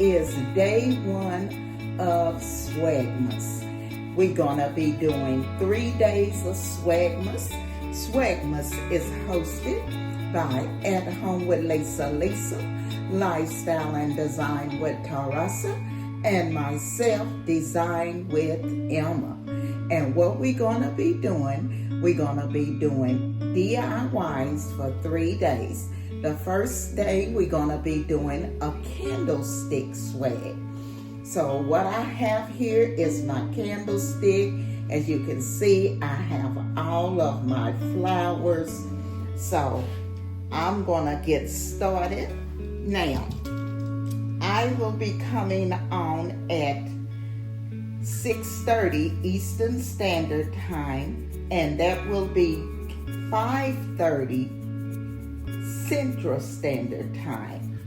is day 1 of Swagmas. We're gonna be doing 3 days of Swagmas. Swagmas is hosted by At Home with Lisa, Lifestyle and Design with Teresa, and myself, Design with Emma. And what we're gonna be doing, DIYs for 3 days. The first day, we're gonna be doing a candlestick swag. So what I have here is my candlestick. As you can see, I have all of my flowers. So I'm gonna get started now. I will be coming on at 6:30 Eastern Standard Time, and that will be 5:30 Central Standard Time.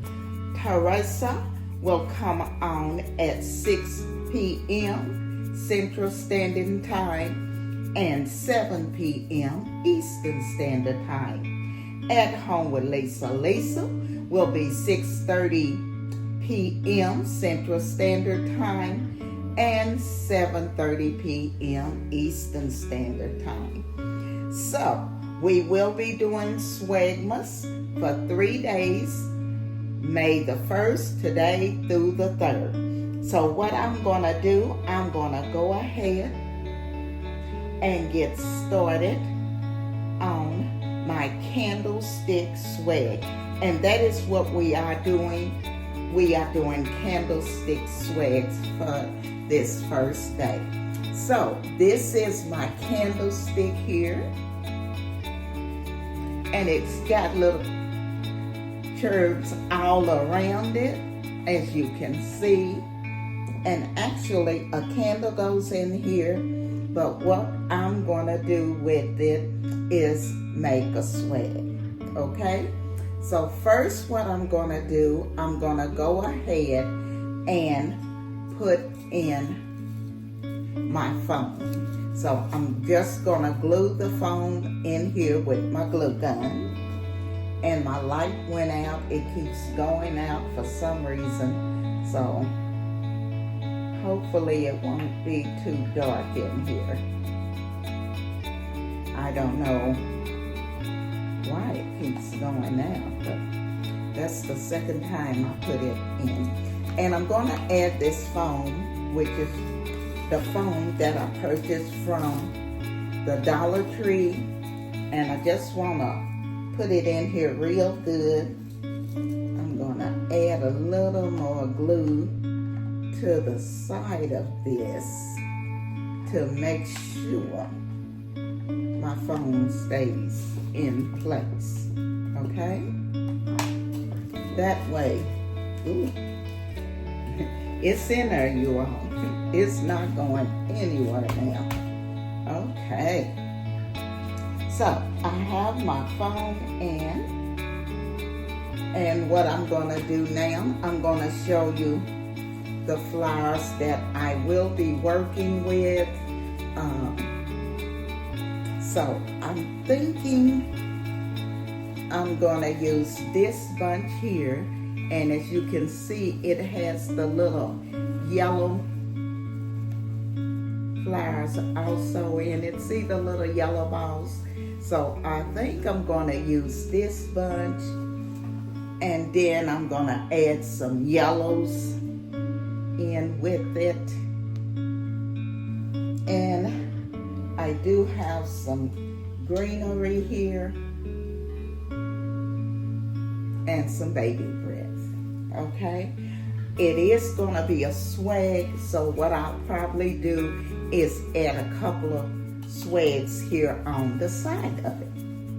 Teresa will come on at 6 p.m. Central Standard Time and 7 p.m. Eastern Standard Time. At Home with Lisa will be 6:30 p.m. Central Standard Time and 7:30 p.m. Eastern Standard Time. So we will be doing Swagmas for 3 days, May the 1st, today through the 3rd. So what I'm gonna do, I'm gonna go ahead and get started on my candlestick swag. And that is what we are doing. We are doing candlestick swags for this first day. So this is my candlestick here. And it's got little curves all around it, as you can see. And actually a candle goes in here, but what I'm gonna do with it is make a swag, okay? So first what I'm gonna do, I'm gonna go ahead and put in my foam. So I'm just gonna glue the foam in here with my glue gun. And my light went out. It keeps going out for some reason. So hopefully it won't be too dark in here. I don't know why it keeps going out, but that's the second time I put it in. And I'm gonna add this foam, which is the foam that I purchased from the Dollar Tree. And I just wanna put it in here real good. I'm gonna add a little more glue to the side of this to make sure my foam stays in place, okay? That way, ooh, it's in there, you all. It's not going anywhere now. Okay. So I have my foam in, and what I'm gonna do now, I'm gonna show you the flowers that I will be working with. So I'm thinking I'm gonna use this bunch here, and as you can see, it has the little yellow flowers also in it. See the little yellow balls? So I think I'm gonna use this bunch, and then I'm gonna add some yellows in with it. And I do have some greenery here and some baby breath, okay? It is gonna be a swag, so what I'll probably do is add a couple of swags here on the side of it,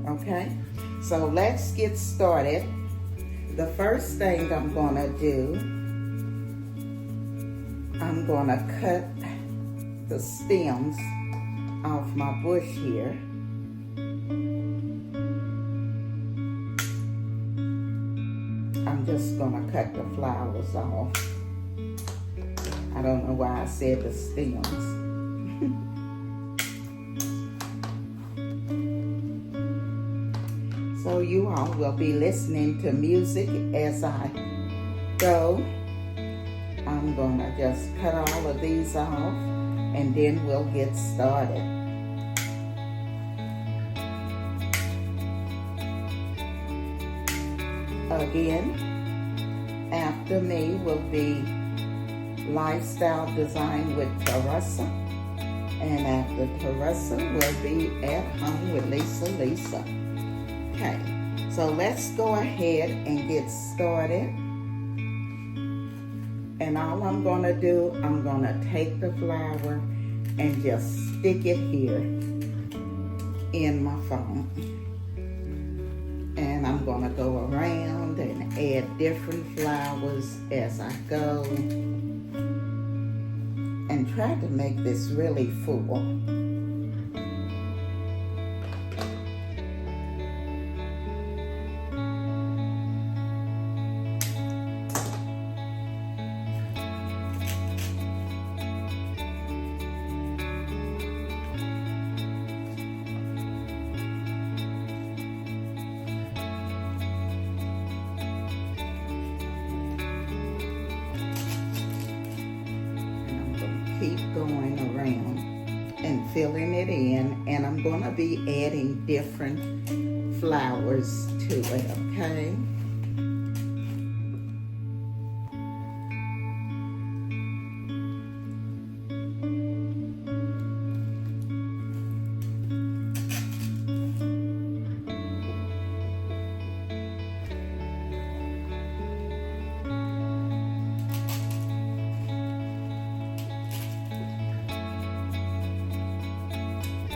okay? So let's get started. The first thing I'm gonna do, I'm gonna cut the stems off my bush here. I'm just gonna cut the flowers off. I don't know why I said the stems. So you all will be listening to music as I go. gonna just cut all of these off and then we'll get started. Again, after me will be Lifestyle Design with Teresa, and after Teresa will be At Home with Lisa. Okay, so let's go ahead and get started. And all I'm gonna do, I'm gonna take the flower and just stick it here in my phone. And I'm gonna go around and add different flowers as I go and try to make this really full. Keep going around and filling it in, and I'm going to be adding different flowers to it, okay?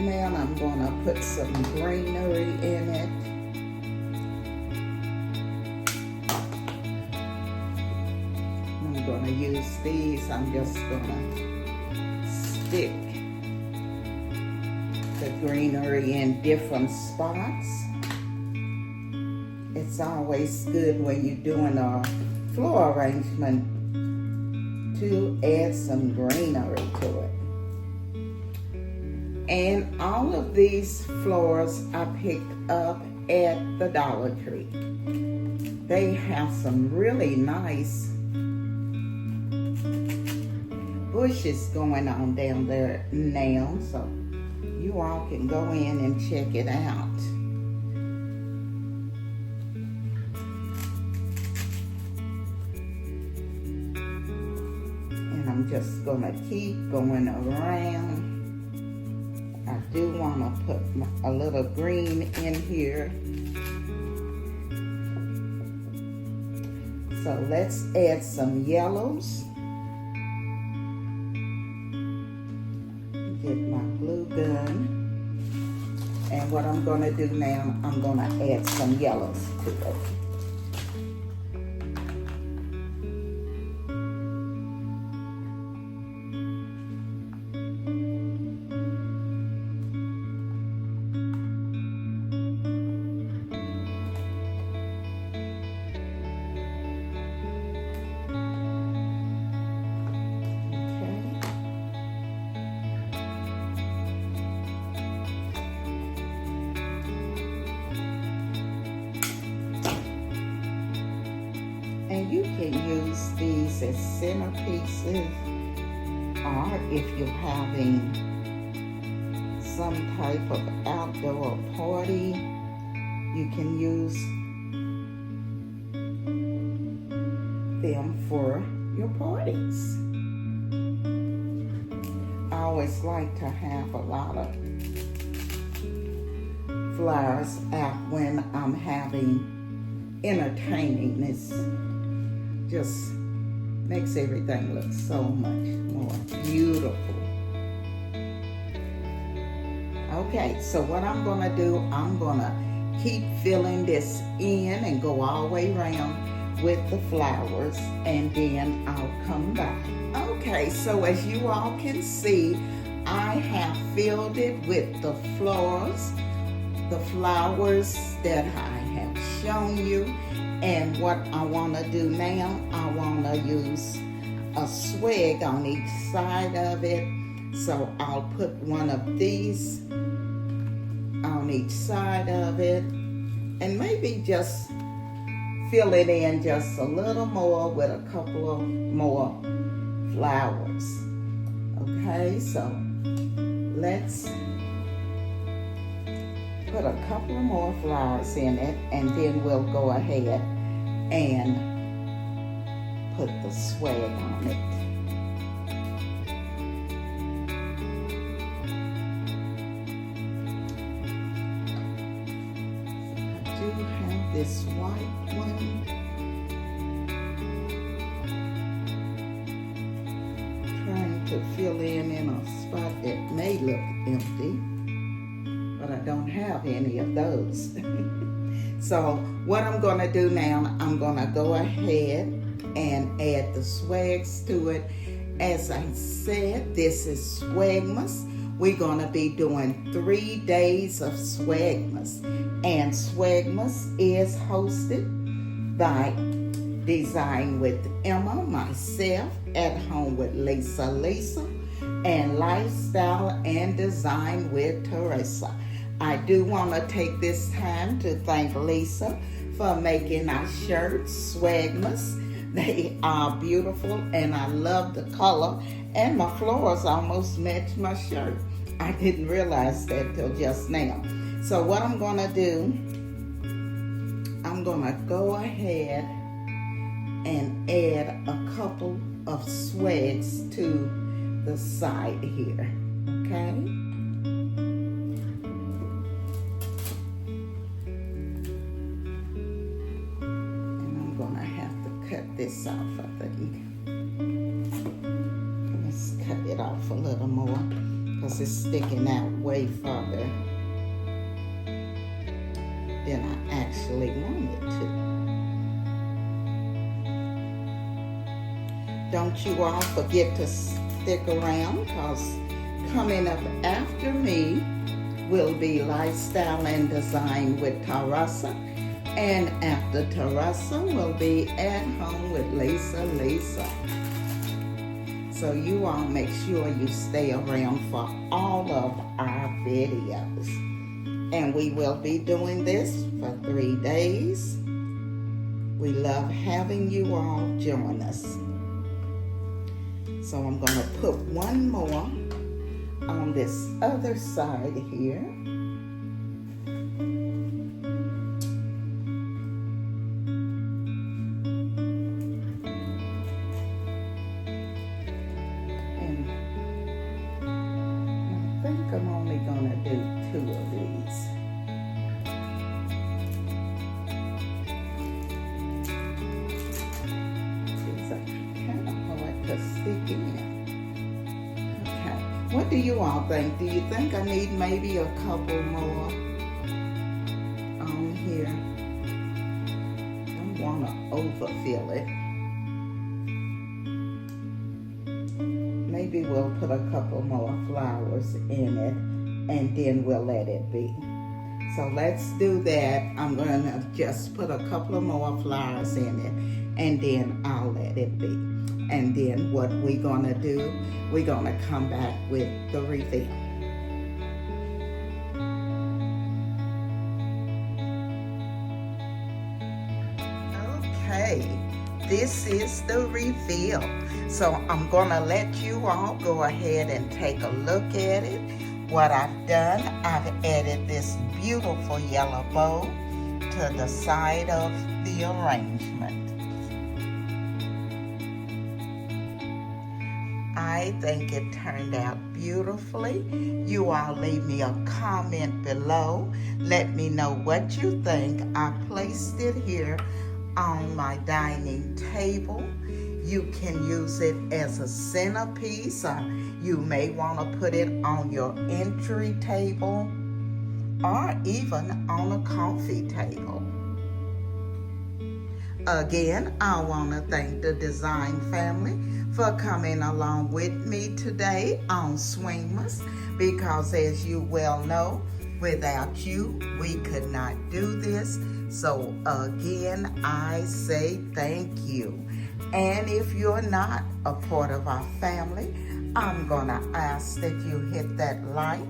Now I'm going to put some greenery in it. I'm going to use these. I'm just going to stick the greenery in different spots. It's always good when you're doing a floor arrangement to add some greenery to it. And all of these flowers I picked up at the Dollar Tree. They have some really nice bushes going on down there now, so you all can go in and check it out. And I'm just gonna keep going around. I do want to put a little green in here. So let's add some yellows. Get my glue gun. And what I'm going to do now, I'm going to add some yellows to it. And you can use these as centerpieces, or if you're having some type of outdoor party, you can use them for your parties. I always like to have a lot of flowers out when I'm having entertaining. This just makes everything look so much more beautiful. Okay, so what I'm gonna do, I'm gonna keep filling this in and go all the way around with the flowers, and then I'll come back. Okay, so as you all can see, I have filled it with the flowers that I have shown you. And what I want to do now, I want to use a swag on each side of it. So I'll put one of these on each side of it, and maybe just fill it in just a little more with a couple of more flowers. Okay, so let's put a couple of more flowers in it, and then we'll go ahead and put the swag on it. I do have this white one. Trying to fill in a spot that may look empty, but I don't have any of those. So what I'm gonna do now, I'm gonna go ahead and add the swags to it. As I said, this is Swagmas. We're gonna be doing 3 days of Swagmas. And Swagmas is hosted by Design with Emma, myself, At Home with Lisa, and Lifestyle and Design with Teresa. I do want to take this time to thank Lisa for making our shirts, Swagmas. They are beautiful, and I love the color, and my flowers almost match my shirt. I didn't realize that till just now. So what I'm going to do, I'm going to go ahead and add a couple of swags to the side here, okay? And I'm gonna have to cut this off, I think. Let's cut it off a little more because it's sticking out way farther than I actually want it to. Don't you all forget to stick around, because coming up after me will be Lifestyle and Design with Teresa, and after Teresa will be At Home with Lisa. So you all make sure you stay around for all of our videos. And we will be doing this for 3 days. We love having you all join us. So I'm going to put one more on this other side here. And I think I'm only going to do 2 of these. Stick in. Okay. What do you all think? Do you think I need maybe a couple more on here? I don't want to overfill it. Maybe we'll put a couple more flowers in it, and then we'll let it be. So let's do that. I'm going to just put a couple of more flowers in it, and then I'll let it be. And then what we're going to do, we're going to come back with the reveal. Okay, this is the reveal. So I'm going to let you all go ahead and take a look at it. What I've done, I've added this beautiful yellow bow to the side of the arrangement. I think it turned out beautifully. You all leave me a comment below. Let me know what you think. I placed it here on my dining table. You can use it as a centerpiece, or you may want to put it on your entry table, or even on a coffee table. Again, I want to thank the Design family for coming along with me today on Swagmas, because as you well know, without you, we could not do this. So again, I say thank you. And if you're not a part of our family, I'm gonna ask that you hit that like,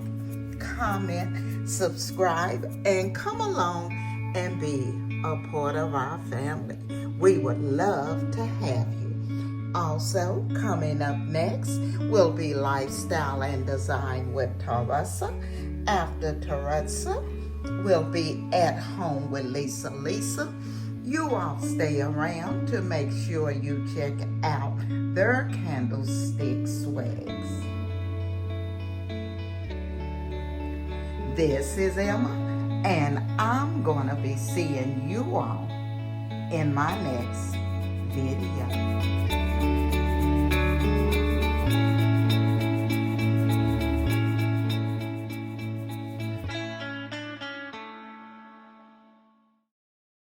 comment, subscribe, and come along and be a part of our family. We would love to have you. Also, coming up next will be Lifestyle and Design with Teresa. After Teresa, will be At Home with Lisa. You all stay around to make sure you check out their candlestick swags. This is Emma, and I'm gonna be seeing you all in my next video.